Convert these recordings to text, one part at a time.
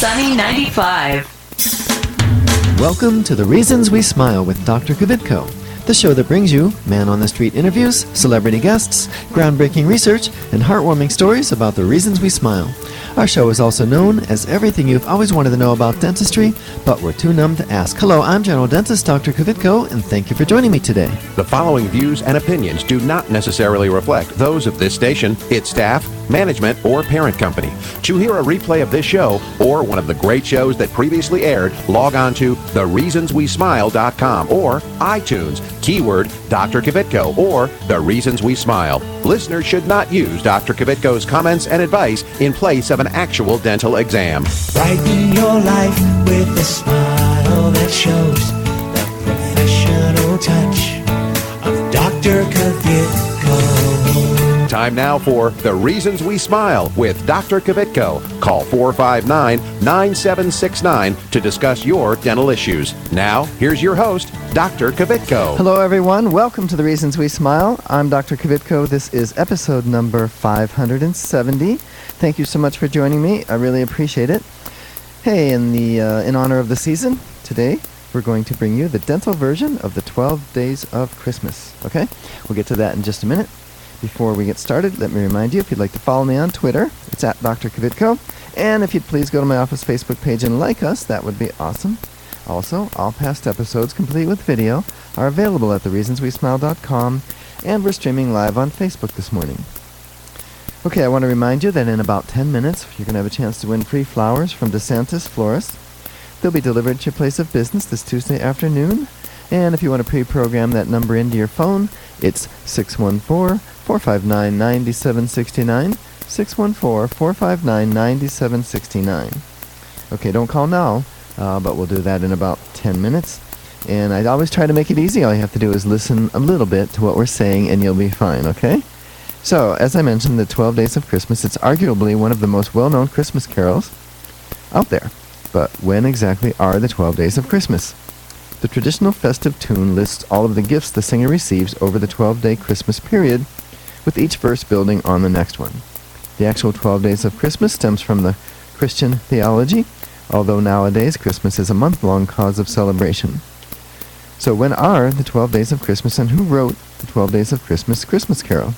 Sunny 95. Welcome to The Reasons We Smile with Dr. Kvitko, the show that brings you man-on-the-street interviews, celebrity guests, groundbreaking research, and heartwarming stories about the reasons we smile. Our show is also known as everything you've always wanted to know about dentistry, but were too numb to ask. Hello, I'm General Dentist Dr. Kvitko, and thank you for joining me today. The following views and opinions do not necessarily reflect those of this station, its staff, management, or parent company. To hear a replay of this show or one of the great shows that previously aired, log on to thereasonswesmile.com or iTunes, keyword Dr. Kvitko or The Reasons We Smile. Listeners should not use Dr. Kvitko's comments and advice in place of an actual dental exam. Brighten your life with a smile that shows the professional touch of Dr. Kvitko. Time now for The Reasons We Smile with Dr. Kvitko. Call 459-9769 to discuss your dental issues. Now, here's your host, Dr. Kvitko. Hello, everyone. Welcome to The Reasons We Smile. I'm Dr. Kvitko. This is episode number 570. Thank you so much for joining me. I really appreciate it. Hey, in honor of the season, today we're going to bring you the dental version of the 12 Days of Christmas. Okay? We'll get to that in just a minute. Before we get started, let me remind you, if you'd like to follow me on Twitter, it's at Dr. Kvitko. And if you'd please go to my office Facebook page and like us, that would be awesome. Also, all past episodes, complete with video, are available at thereasonswesmile.com, and we're streaming live on Facebook this morning. Okay, I want to remind you that in about 10 minutes, you're going to have a chance to win free flowers from DeSantis Florist. They'll be delivered to your place of business this Tuesday afternoon. And if you want to pre-program that number into your phone, it's 614-459-9769, 614-459-9769. Okay, don't call now, but we'll do that in about 10 minutes. And I always try to make it easy. All you have to do is listen a little bit to what we're saying, and you'll be fine, okay? So, as I mentioned, the 12 Days of Christmas, it's arguably one of the most well-known Christmas carols out there. But when exactly are the 12 Days of Christmas? The traditional festive tune lists all of the gifts the singer receives over the 12-day Christmas period, with each verse building on the next one. The actual 12 Days of Christmas stems from the Christian theology, although nowadays Christmas is a month-long cause of celebration. So when are the 12 Days of Christmas, and who wrote the 12 Days of Christmas Christmas Carol?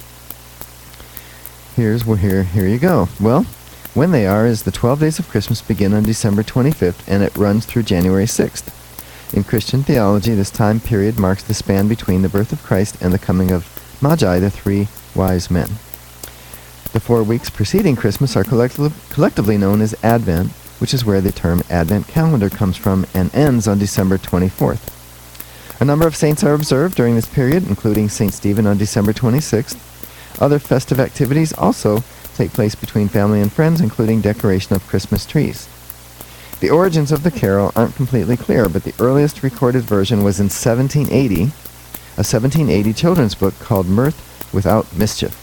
Here you go. Well, when they are is the 12 Days of Christmas begin on December 25th, and it runs through January 6th. In Christian theology, this time period marks the span between the birth of Christ and the coming of Magi, the three wise men. The 4 weeks preceding Christmas are collectively known as Advent, which is where the term Advent calendar comes from, and ends on December 24th. A number of saints are observed during this period, including St. Stephen on December 26th. Other festive activities also take place between family and friends, including decoration of Christmas trees. The origins of the carol aren't completely clear, but the earliest recorded version was in 1780, a 1780 children's book called Mirth Without Mischief.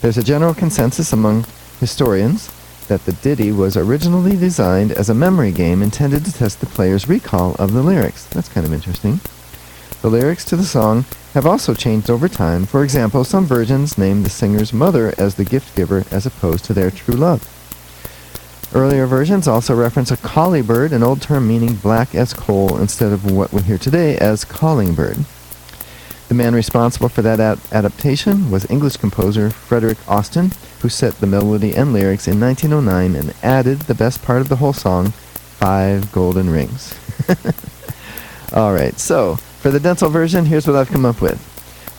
There's a general consensus among historians that the ditty was originally designed as a memory game intended to test the player's recall of the lyrics. That's kind of interesting. The lyrics to the song have also changed over time. For example, some versions name the singer's mother as the gift giver as opposed to their true love. Earlier versions also reference a collie bird, an old term meaning black as coal, instead of what we hear today as calling bird. The man responsible for that adaptation was English composer Frederick Austin, who set the melody and lyrics in 1909 and added the best part of the whole song, 5 golden rings. Alright, so for the dental version, here's what I've come up with.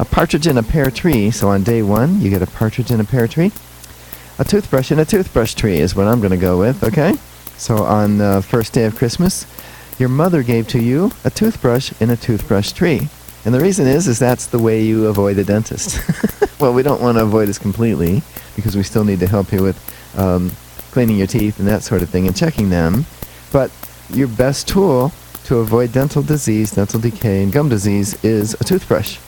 A partridge in a pear tree, so on day 1, you get a partridge in a pear tree. A toothbrush in a toothbrush tree is what I'm going to go with, okay? So on the first day of Christmas, your mother gave to you a toothbrush in a toothbrush tree. And the reason is that's the way you avoid a dentist. Well, we don't want to avoid us completely, because we still need to help you with cleaning your teeth and that sort of thing and checking them. But your best tool to avoid dental disease, dental decay, and gum disease is a toothbrush.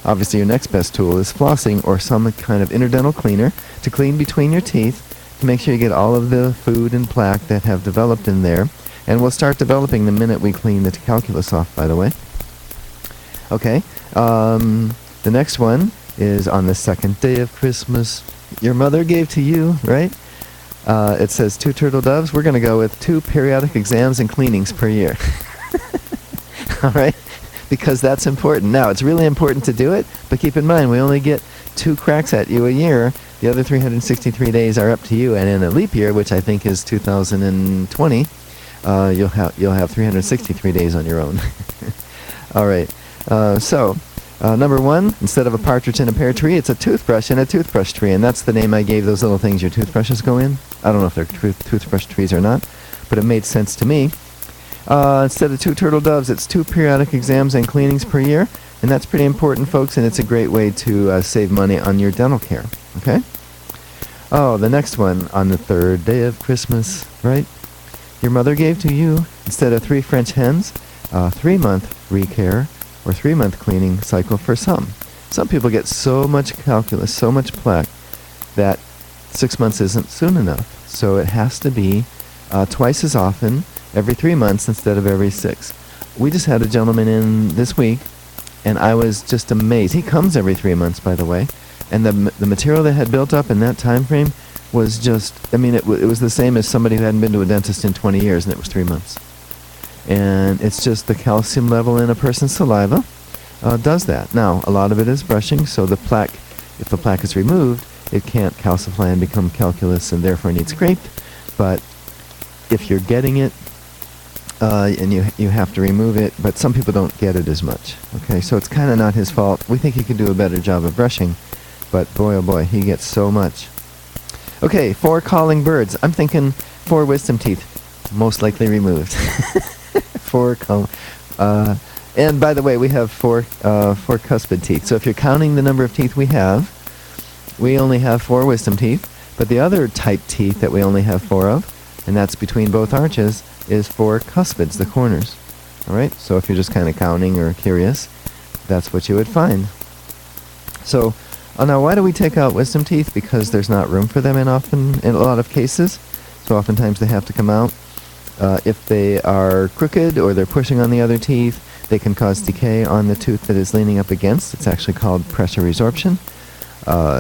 Obviously, your next best tool is flossing or some kind of interdental cleaner to clean between your teeth to make sure you get all of the food and plaque that have developed in there. And we'll start developing the minute we clean the calculus off, by the way. Okay, the next one is on the second day of Christmas. Your mother gave to you, right? It says 2 turtle doves. We're going to go with 2 periodic exams and cleanings per year. All right? Because that's important. Now, it's really important to do it, but keep in mind, we only get 2 cracks at you a year. The other 363 days are up to you, and in a leap year, which I think is 2020, you'll have 363 days on your own. All right. Number 1, instead of a partridge in a pear tree, it's a toothbrush in a toothbrush tree, and that's the name I gave those little things your toothbrushes go in. I don't know if they're toothbrush trees or not, but it made sense to me. Instead of 2 turtle doves, it's 2 periodic exams and cleanings per year, and that's pretty important, folks, and it's a great way to save money on your dental care. Okay? Oh, the next one, on the 3rd day of Christmas, right? Your mother gave to you, instead of 3 French hens, a 3-month recare or 3-month cleaning cycle for some. Some people get so much calculus, so much plaque, that 6 months isn't soon enough. So it has to be twice as often, every 3 months instead of every 6. We just had a gentleman in this week, and I was just amazed. He comes every 3 months, by the way, and the material that had built up in that time frame was just, I mean, it was the same as somebody who hadn't been to a dentist in 20 years, and it was 3 months. And it's just the calcium level in a person's saliva does that. Now, a lot of it is brushing, so the plaque, if the plaque is removed, it can't calcify and become calculus and therefore needs scraped. But if you're getting it, and you have to remove it, but some people don't get it as much. Okay, so it's kind of not his fault. We think he could do a better job of brushing, but boy, oh boy, he gets so much. Okay, 4 calling birds. I'm thinking 4 wisdom teeth, most likely removed. 4 and by the way, we have 4 cuspid teeth. So if you're counting the number of teeth we have, we only have 4 wisdom teeth, but the other type teeth that we only have 4 of, and that's between both arches, is 4 cuspids, the corners. All right, so if you're just kind of counting or curious, that's what you would find. So now why do we take out wisdom teeth? Because there's not room for them in a lot of cases, so oftentimes they have to come out. If they are crooked or they're pushing on the other teeth, they can cause decay on the tooth that is leaning up against. It's actually called pressure resorption.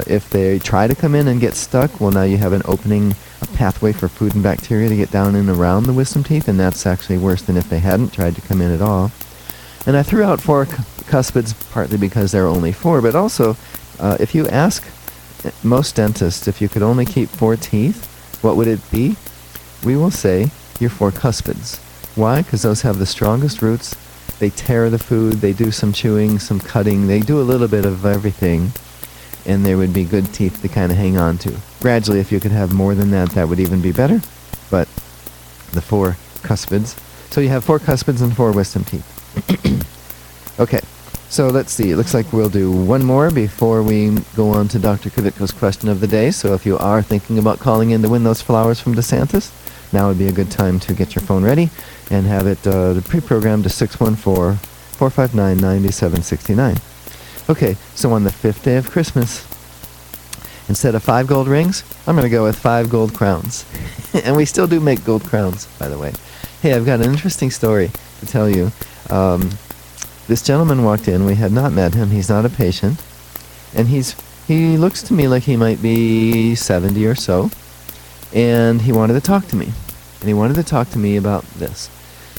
If they try to come in and get stuck, well, now you have an opening, a pathway for food and bacteria to get down and around the wisdom teeth, and that's actually worse than if they hadn't tried to come in at all. And I threw out 4 cuspids partly because there are only 4, but also if you ask most dentists if you could only keep 4 teeth, what would it be? We will say your 4 cuspids. Why? Because those have the strongest roots. They tear the food, they do some chewing, some cutting, they do a little bit of everything, and there would be good teeth to kind of hang on to. Gradually, if you could have more than that, that would even be better, but the 4 cuspids. So you have 4 cuspids and 4 wisdom teeth. Okay, so let's see. It looks like we'll do one more before we go on to Dr. Kvitko's question of the day. So if you are thinking about calling in to win those flowers from DeSantis, now would be a good time to get your phone ready and have it pre-programmed to 614-459-9769. Okay, so on the 5th day of Christmas, instead of 5 gold rings, I'm going to go with 5 gold crowns. And we still do make gold crowns, by the way. Hey, I've got an interesting story to tell you. This gentleman walked in. We had not met him. He's not a patient. And he looks to me like he might be 70 or so. And he wanted to talk to me. And he wanted to talk to me about this.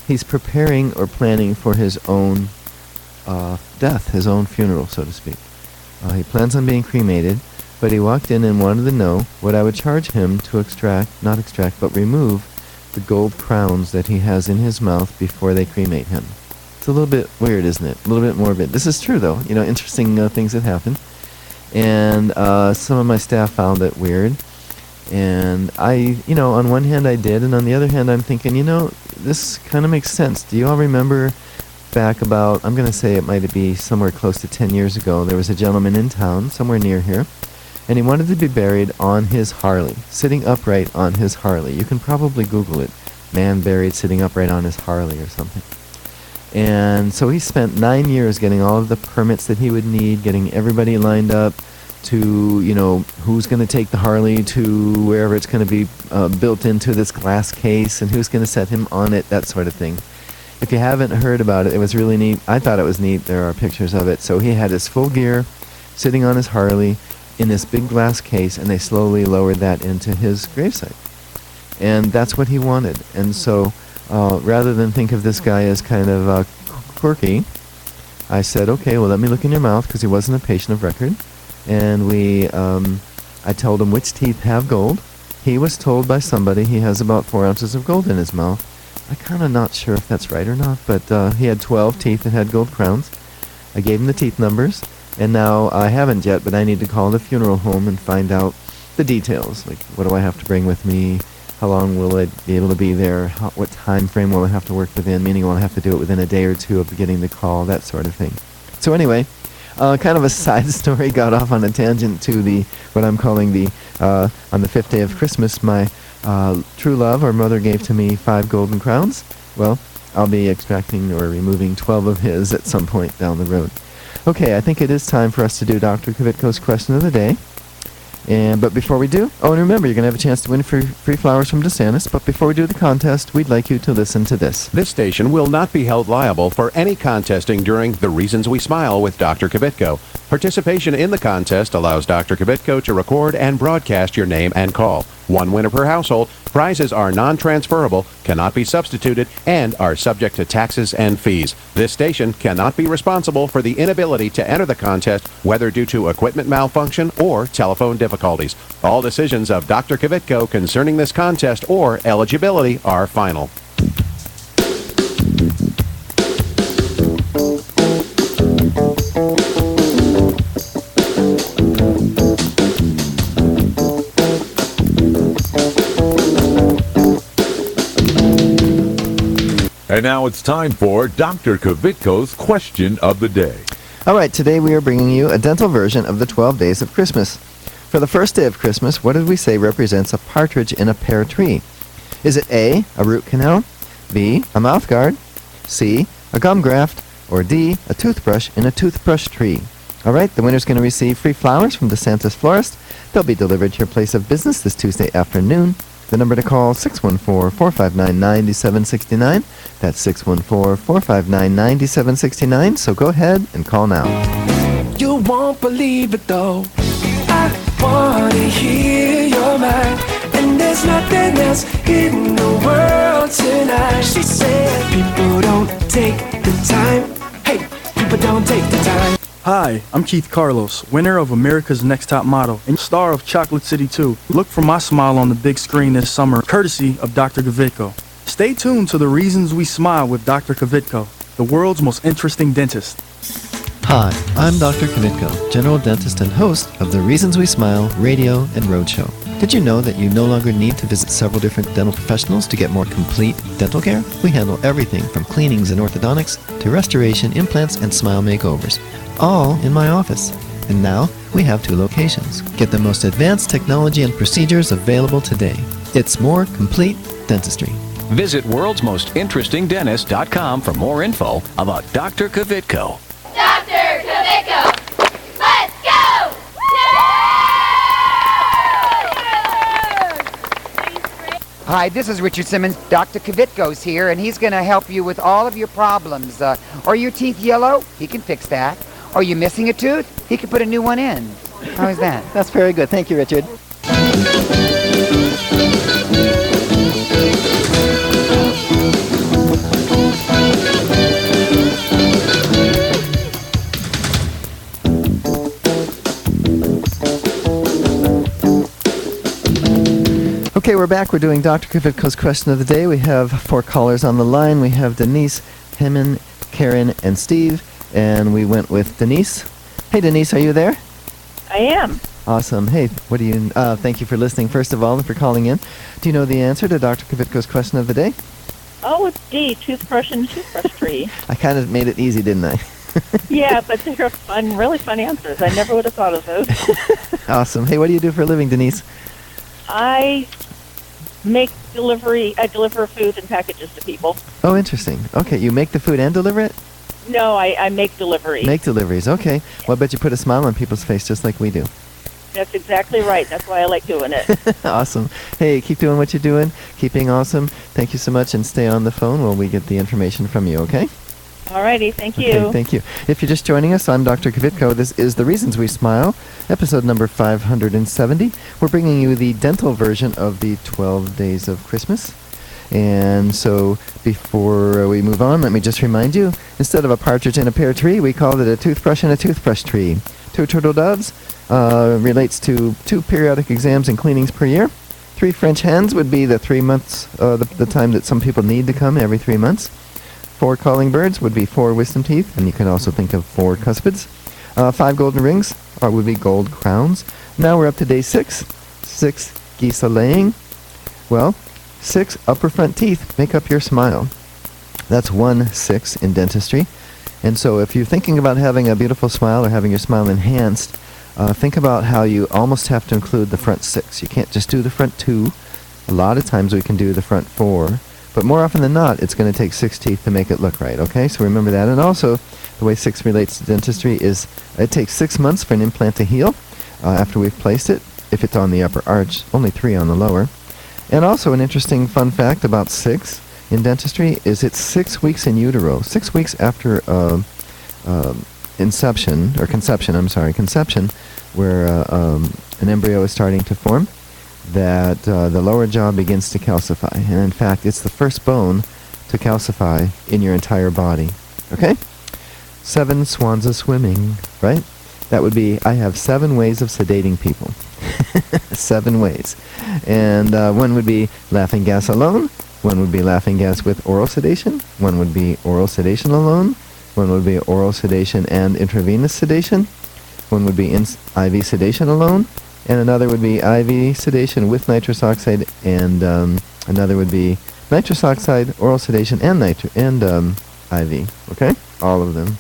He's preparing or planning for his own death, his own funeral, so to speak. He plans on being cremated, but he walked in and wanted to know what I would charge him to but remove the gold crowns that he has in his mouth before they cremate him. It's a little bit weird, isn't it? A little bit morbid. This is true, though. Interesting things that happen. And some of my staff found it weird. And I, on one hand I did, and on the other hand I'm thinking, this kind of makes sense. Do you all remember back about, I'm going to say it might be somewhere close to 10 years ago, there was a gentleman in town, somewhere near here, and he wanted to be buried on his Harley, sitting upright on his Harley. You can probably Google it, man buried sitting upright on his Harley or something. And so he spent 9 years getting all of the permits that he would need, getting everybody lined up to, who's going to take the Harley to wherever it's going to be built into this glass case, and who's going to set him on it, that sort of thing. If you haven't heard about it, it was really neat. I thought it was neat. There are pictures of it. So he had his full gear, sitting on his Harley in this big glass case, and they slowly lowered that into his gravesite. And that's what he wanted. And so rather than think of this guy as kind of quirky, I said, okay, well, let me look in your mouth, because he wasn't a patient of record. And I told him which teeth have gold. He was told by somebody he has about 4 ounces of gold in his mouth. I'm kind of not sure if that's right or not, but he had 12 teeth that had gold crowns. I gave him the teeth numbers, and now I haven't yet, but I need to call the funeral home and find out the details. Like, what do I have to bring with me? How long will I be able to be there? What time frame will I have to work within? Meaning, will I have to do it within a day or two of getting the call? That sort of thing. So anyway, kind of a side story, got off on a tangent to what I'm calling on the 5th day of Christmas, my true love, or mother, gave to me 5 golden crowns. Well, I'll be extracting or removing 12 of his at some point down the road. Okay, I think it is time for us to do Dr. Kvitko's question of the day. But before we do, and remember, you're going to have a chance to win free flowers from DeSantis. But before we do the contest, we'd like you to listen to this. This station will not be held liable for any contesting during The Reasons We Smile with Dr. Kvitko. Participation in the contest allows Dr. Kvitko to record and broadcast your name and call. 1 winner per household. Prizes are non-transferable, cannot be substituted, and are subject to taxes and fees. This station cannot be responsible for the inability to enter the contest, whether due to equipment malfunction or telephone difficulties. All decisions of Dr. Kvitko concerning this contest or eligibility are final. And now it's time for Dr. Kvitko's question of the day. All right, today we are bringing you a dental version of the 12 days of Christmas. For the first day of Christmas, what did we say represents a partridge in a pear tree? Is it A, a root canal, B, a mouth guard, C, a gum graft, or D, a toothbrush in a toothbrush tree? All right, the winner's going to receive free flowers from DeSantis Florist. They'll be delivered to your place of business this Tuesday afternoon. The number to call, 614-459-9769. That's 614-459-9769. So go ahead and call now. You won't believe it though. I wanna hear your mind, and there's nothing else in the world tonight. She said, people don't take the time. Hey, people don't take the time. Hi, I'm Keith Carlos, winner of America's Next Top Model and star of Chocolate City 2. Look for my smile on the big screen this summer, courtesy of Dr. Kvitko. Stay tuned to The Reasons We Smile with Dr. Kvitko, the world's most interesting dentist. Hi, I'm Dr. Kvitko, general dentist and host of the Reasons We Smile radio and roadshow. Did you know that you no longer need to visit several different dental professionals to get more complete dental care? We handle everything from cleanings and orthodontics to restoration, implants, and smile makeovers, all in my office. And now we have 2 locations. Get the most advanced technology and procedures available today. It's more complete dentistry. Visit worldsmostinterestingdentist.com for more info about Dr. Kvitko. Dr. Kvitko! Let's go! Hi, this is Richard Simmons. Dr. Kvitko's here, and he's going to help you with all of your problems. Are your teeth yellow? He can fix that. Are you missing a tooth? He can put a new one in. How is that? That's very good. Thank you, Richard. Okay, we're back. We're doing Dr. Kvitko's question of the day. We have 4 callers on the line. We have Denise, Hemin, Karen, and Steve. And we went with Denise. Hey, Denise, are you there? I am. Awesome. Hey, what do you? Thank you for listening, first of all, and for calling in. Do you know the answer to Dr. Kvitko's question of the day? Oh, it's D, toothbrush and toothbrush tree. I kind of made it easy, didn't I? Yeah, but they're fun, really fun answers. I never would have thought of those. Awesome. Hey, what do you do for a living, Denise? I deliver food and packages to people. Oh, interesting. Okay, you make the food and deliver it? No, I make deliveries. Make deliveries, okay. Well, I bet you put a smile on people's face just like we do. That's exactly right. That's why I like doing it. Awesome. Hey, keep doing what you're doing. Keep being awesome. Thank you so much, and stay on the phone while we get the information from you, okay? Alrighty, thank you. Okay, thank you. If you're just joining us, I'm Dr. Kvitko. This is The Reasons We Smile, episode number 570. We're bringing you the dental version of the 12 Days of Christmas. And so before we move on, let me just remind you, instead of a partridge in a pear tree, we called it a toothbrush in a toothbrush tree. 2 turtle doves relates to 2 periodic exams and cleanings per year. 3 French hens would be the 3 months, the time that some people need to come every 3 months. 4 calling birds would be 4 wisdom teeth, and you can also think of 4 cuspids. 5 golden rings would be gold crowns. Now we're up to day 6. 6 geese a-laying. Well, 6 upper front teeth make up your smile. That's 1 6 in dentistry. And so if you're thinking about having a beautiful smile or having your smile enhanced, think about how you almost have to include the front 6. You can't just do the front 2. A lot of times we can do the front 4. But more often than not, it's going to take 6 teeth to make it look right, okay? So remember that. And also, the way 6 relates to dentistry is it takes 6 months for an implant to heal after we've placed it, if it's on the upper arch, only 3 on the lower. And also an interesting fun fact about 6 in dentistry is it's 6 weeks in utero, 6 weeks after conception, where an embryo is starting to form, that the lower jaw begins to calcify. And in fact, it's the first bone to calcify in your entire body. Okay? 7 swans a-swimming, right? That would be, I have 7 ways of sedating people. 7 ways. And one would be laughing gas alone. One would be laughing gas with oral sedation. One would be oral sedation alone. One would be oral sedation and intravenous sedation. One would be IV sedation alone. And another would be IV sedation with nitrous oxide, and another would be nitrous oxide, oral sedation, and IV. Okay? All of them.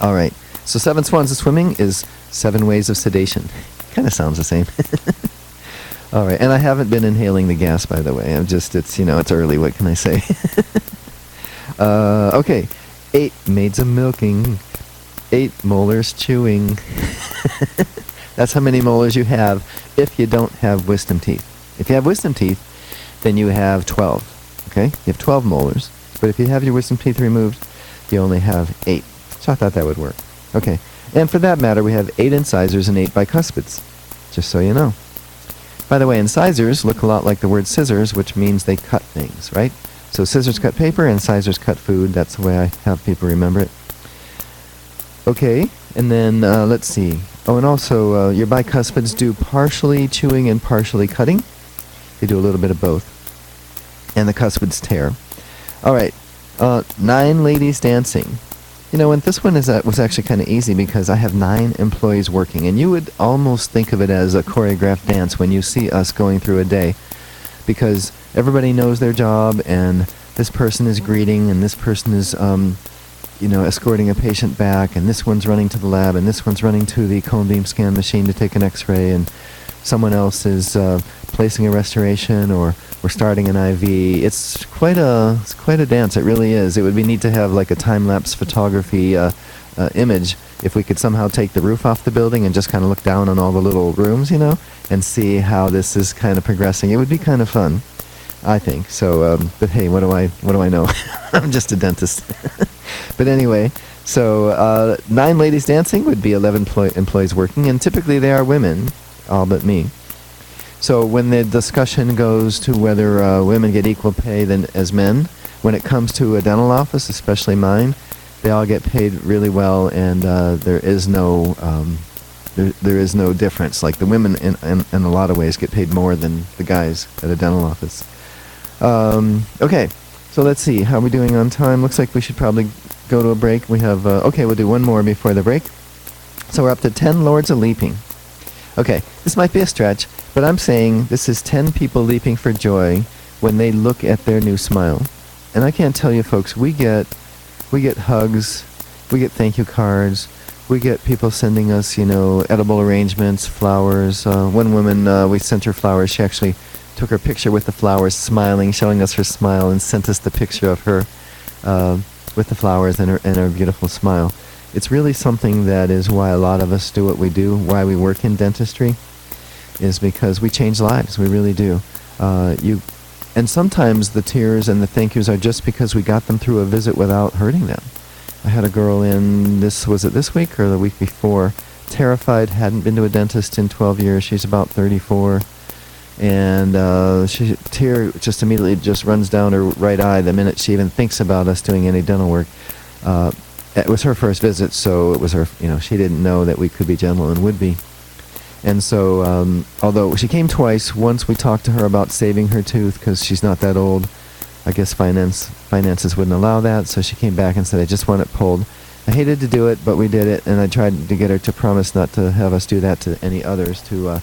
All right. So 7 swans a-swimming is 7 ways of sedation. Kind of sounds the same. All right. And I haven't been inhaling the gas, by the way. It's early. What can I say? Okay. 8 maids a milking. 8 molars chewing. That's how many molars you have if you don't have wisdom teeth. If you have wisdom teeth, then you have 12. Okay? You have 12 molars. But if you have your wisdom teeth removed, you only have 8. So I thought that would work. Okay. And for that matter, we have 8 incisors and 8 bicuspids. Just so you know. By the way, incisors look a lot like the word scissors, which means they cut things, right? So scissors cut paper, incisors cut food. That's the way I have people remember it. Okay. And then, let's see. Oh, and also, your bicuspids do partially chewing and partially cutting. They do a little bit of both. And the cuspids tear. All right. 9 ladies dancing. You know, and this one was actually kind of easy because I have 9 employees working. And you would almost think of it as a choreographed dance when you see us going through a day. Because everybody knows their job, and this person is greeting, and this person is escorting a patient back, and this one's running to the lab, and this one's running to the cone beam scan machine to take an x-ray, and someone else is placing a restoration, or we're starting an IV. It's quite a dance. It really is. It would be neat to have like a time-lapse photography image if we could somehow take the roof off the building and just kind of look down on all the little rooms, and see how this is kind of progressing. It would be kind of fun, I think. So, but hey, what do I know? I'm just a dentist. But anyway, so 9 ladies dancing would be 11 employees working, and typically they are women, all but me. So when the discussion goes to whether women get equal pay as men, when it comes to a dental office, especially mine, they all get paid really well, and there is no difference. Like the women in a lot of ways get paid more than the guys at a dental office. Okay, so let's see. How are we doing on time? Looks like we should probably go to a break. We have, we'll do one more before the break. So we're up to 10 lords a leaping. Okay, this might be a stretch, but I'm saying this is 10 people leaping for joy when they look at their new smile. And I can't tell you, folks, we get hugs, we get thank you cards, we get people sending us, edible arrangements, flowers. One woman, we sent her flowers. She actually took her picture with the flowers, smiling, showing us her smile, and sent us the picture of her with the flowers and her beautiful smile. It's really something that is why a lot of us do what we do, why we work in dentistry, is because we change lives. We really do. And sometimes the tears and the thank yous are just because we got them through a visit without hurting them. I had a girl in, was it this week or the week before? Terrified, hadn't been to a dentist in 12 years. She's about 34. And tear just immediately just runs down her right eye the minute she even thinks about us doing any dental work. It was her first visit, so it was her, she didn't know that we could be gentle and would be. And so, although she came twice, once we talked to her about saving her tooth because she's not that old. I guess finances wouldn't allow that, so she came back and said, I just want it pulled. I hated to do it, but we did it, and I tried to get her to promise not to have us do that to any others to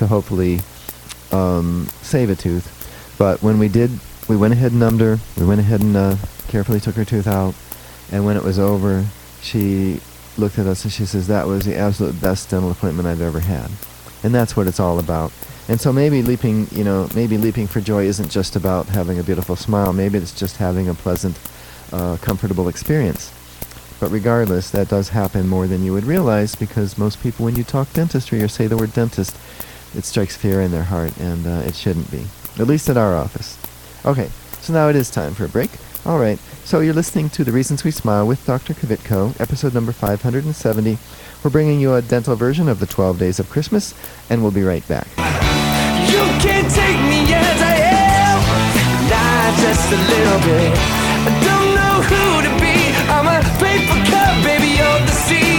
hopefully save a tooth. But when we did, we went ahead and numbed her. We went ahead and carefully took her tooth out, and when it was over, she looked at us and she says, that was the absolute best dental appointment I've ever had. And that's what it's all about. And so maybe leaping for joy isn't just about having a beautiful smile. Maybe it's just having a pleasant, comfortable experience. But regardless, that does happen more than you would realize, because most people, when you talk dentistry or say the word dentist, it strikes fear in their heart, and it shouldn't be. At least at our office. Okay, so now it is time for a break. All right, so you're listening to The Reasons We Smile with Dr. Kvitko, episode number 570. We're bringing you a dental version of the 12 Days of Christmas, and we'll be right back. You can't take me as I am, not just a little bit. I don't know who to be. I'm a paper cup, baby, of the sea.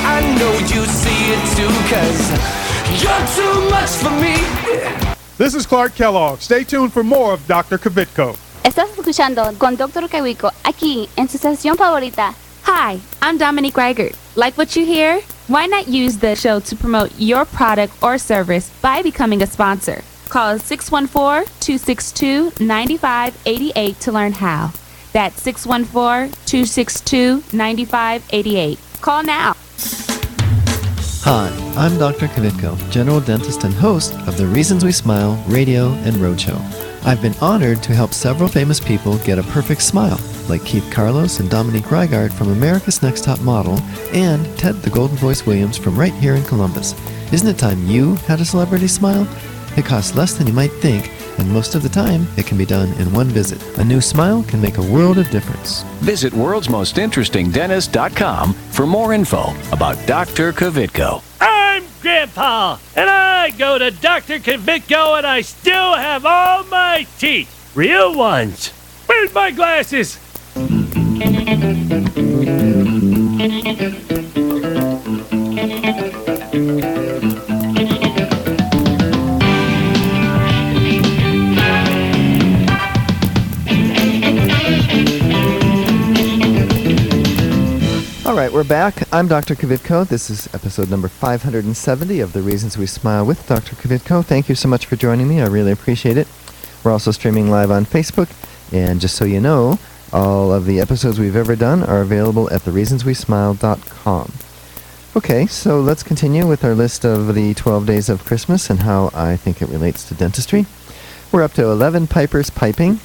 I know you see it too, 'cause you're too much for me. This is Clark Kellogg. Stay tuned for more of Dr. Kvitko. Estás escuchando con Dr. Kvitko aquí en su sesión favorita. Hi, I'm Dominique Reichert. Like what you hear? Why not use the show to promote your product or service by becoming a sponsor? Call 614-262-9588 to learn how. That's 614-262-9588. Call now. Hi, I'm Dr. Kvitko, general dentist and host of the Reasons We Smile radio and roadshow. I've been honored to help several famous people get a perfect smile, like Keith Carlos and Dominique Reigard from America's Next Top Model, and Ted the Golden Voice Williams from right here in Columbus. Isn't it time you had a celebrity smile? It costs less than you might think, and most of the time, it can be done in one visit. A new smile can make a world of difference. Visit worldsmostinterestingdentist.com for more info about Dr. Kvitko. I'm Grandpa, and I go to Dr. Kvitko, and I still have all my teeth. Real ones. Where's my glasses? All right, we're back. I'm Dr. Kvitko. This is episode number 570 of The Reasons We Smile with Dr. Kvitko. Thank you so much for joining me. I really appreciate it. We're also streaming live on Facebook. And just so you know, all of the episodes we've ever done are available at thereasonswesmile.com. Okay, so let's continue with our list of the 12 days of Christmas and how I think it relates to dentistry. We're up to 11 pipers piping,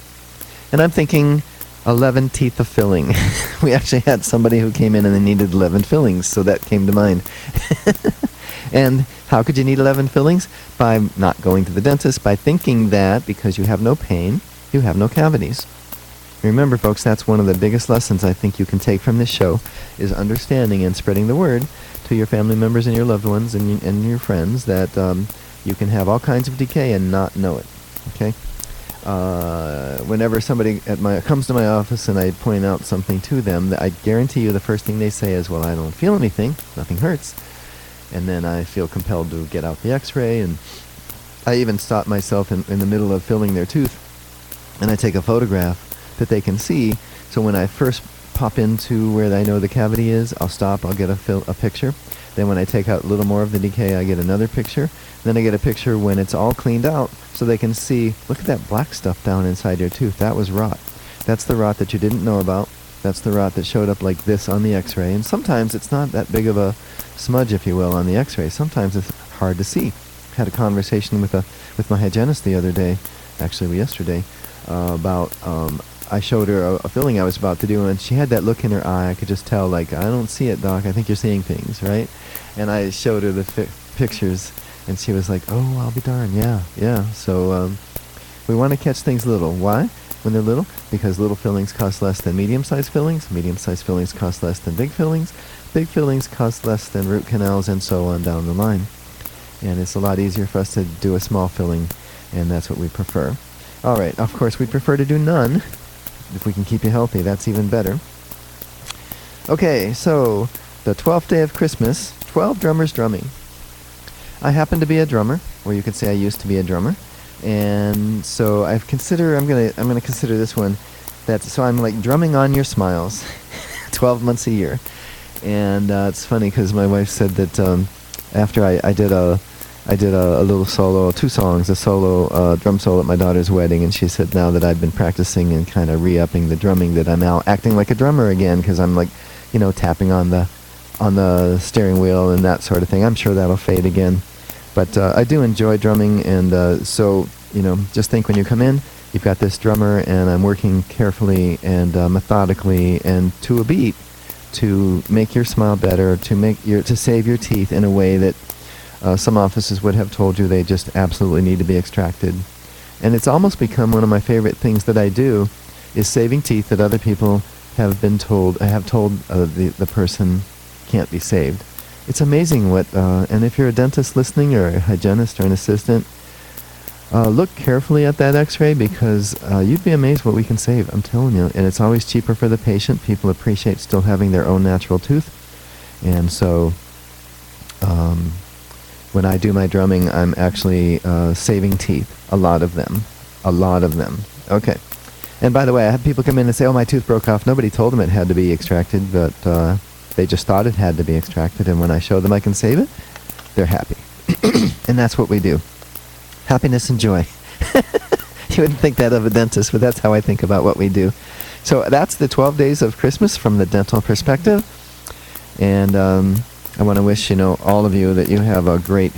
and I'm thinking 11 teeth of filling. We actually had somebody who came in and they needed 11 fillings, so that came to mind. And how could you need 11 fillings? By not going to the dentist, by thinking that because you have no pain, you have no cavities. Remember, folks, that's one of the biggest lessons I think you can take from this show, is understanding and spreading the word to your family members and your loved ones and your friends that you can have all kinds of decay and not know it. Okay? Whenever somebody comes to my office and I point out something to them, I guarantee you the first thing they say is, well, I don't feel anything, nothing hurts. And then I feel compelled to get out the x-ray, and I even stop myself in the middle of filling their tooth, and I take a photograph that they can see. So when I first pop into where I know the cavity is, I'll stop, I'll get a picture. Then when I take out a little more of the decay, I get another picture. Then I get a picture when it's all cleaned out, so they can see, look at that black stuff down inside your tooth. That was rot. That's the rot that you didn't know about. That's the rot that showed up like this on the x-ray. And sometimes it's not that big of a smudge, if you will, on the x-ray. Sometimes it's hard to see. I had a conversation with my hygienist the other day, actually yesterday, about I showed her a filling I was about to do, and she had that look in her eye. I could just tell, like, I don't see it, Doc. I think you're seeing things, right? And I showed her the pictures, and she was like, oh, I'll be darned. Yeah. So we want to catch things little. Why? when they're little, because little fillings cost less than medium-sized fillings. Medium-sized fillings cost less than big fillings. Big fillings cost less than root canals, and so on down the line. And it's a lot easier for us to do a small filling, and that's what we prefer. All right, of course, we prefer to do none. If we can keep you healthy, that's even better. Okay, so the 12th day of Christmas, 12 drummers drumming. I happen to be a drummer, or you could say I used to be a drummer, and so I'm gonna consider this one. So I'm like drumming on your smiles, 12 months a year, and it's funny because my wife said that after I did a little solo, 2 songs, a solo drum solo at my daughter's wedding, and she said now that I've been practicing and kind of re-upping the drumming, that I'm now acting like a drummer again, because I'm like, tapping on the steering wheel and that sort of thing. I'm sure that'll fade again, but I do enjoy drumming, and so just think when you come in, you've got this drummer, and I'm working carefully and methodically and to a beat to make your smile better, to save your teeth in a way that some offices would have told you they just absolutely need to be extracted. And it's almost become one of my favorite things that I do, is saving teeth that other people have told the person can't be saved. It's amazing and if you're a dentist listening, or a hygienist or an assistant, look carefully at that x-ray, because you'd be amazed what we can save, I'm telling you. And it's always cheaper for the patient. People appreciate still having their own natural tooth. And so when I do my drumming, I'm actually saving teeth, a lot of them. Okay. And by the way, I have people come in and say, oh, my tooth broke off. Nobody told them it had to be extracted, but they just thought it had to be extracted, and when I show them I can save it, they're happy. And that's what we do. Happiness and joy. You wouldn't think that of a dentist, but that's how I think about what we do. So that's the 12 days of Christmas from the dental perspective. And I want to wish, all of you that you have a great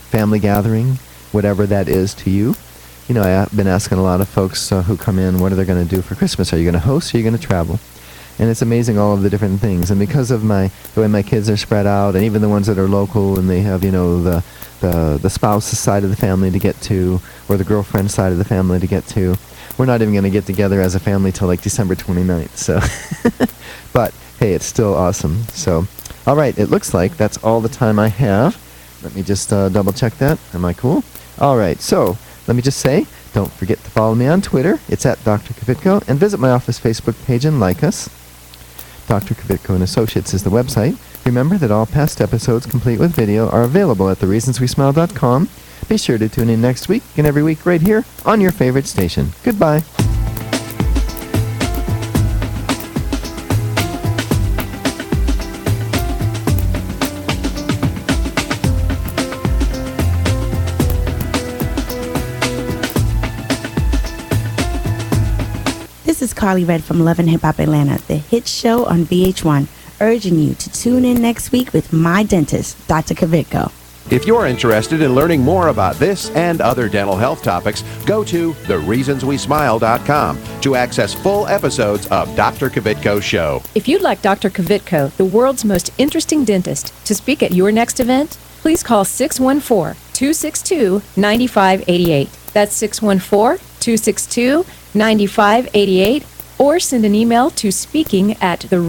family gathering, whatever that is to you. I've been asking a lot of folks who come in, what are they going to do for Christmas? Are you going to host, or are you going to travel? And it's amazing, all of the different things. And because of the way my kids are spread out, and even the ones that are local, and they have, the spouse side of the family to get to, or the girlfriend side of the family to get to, we're not even going to get together as a family till like December 29th. So, but hey, it's still awesome. So, all right, it looks like that's all the time I have. Let me just double check that. Am I cool? All right, so let me just say, don't forget to follow me on Twitter. It's at Dr. Kvitko, and visit my office Facebook page and like us. Dr. Kvitko and Associates is the website. Remember that all past episodes, complete with video, are available at thereasonswesmile.com. Be sure to tune in next week and every week right here on your favorite station. Goodbye. This is Carly Red from Love and Hip Hop Atlanta, the hit show on VH1, urging you to tune in next week with my dentist, Dr. Kvitko. If you're interested in learning more about this and other dental health topics, go to thereasonswesmile.com to access full episodes of Dr. Kvitko's show. If you'd like Dr. Kvitko, the world's most interesting dentist, to speak at your next event, please call 614-262-9588. That's 614-262-9588, or send an email to speaking@the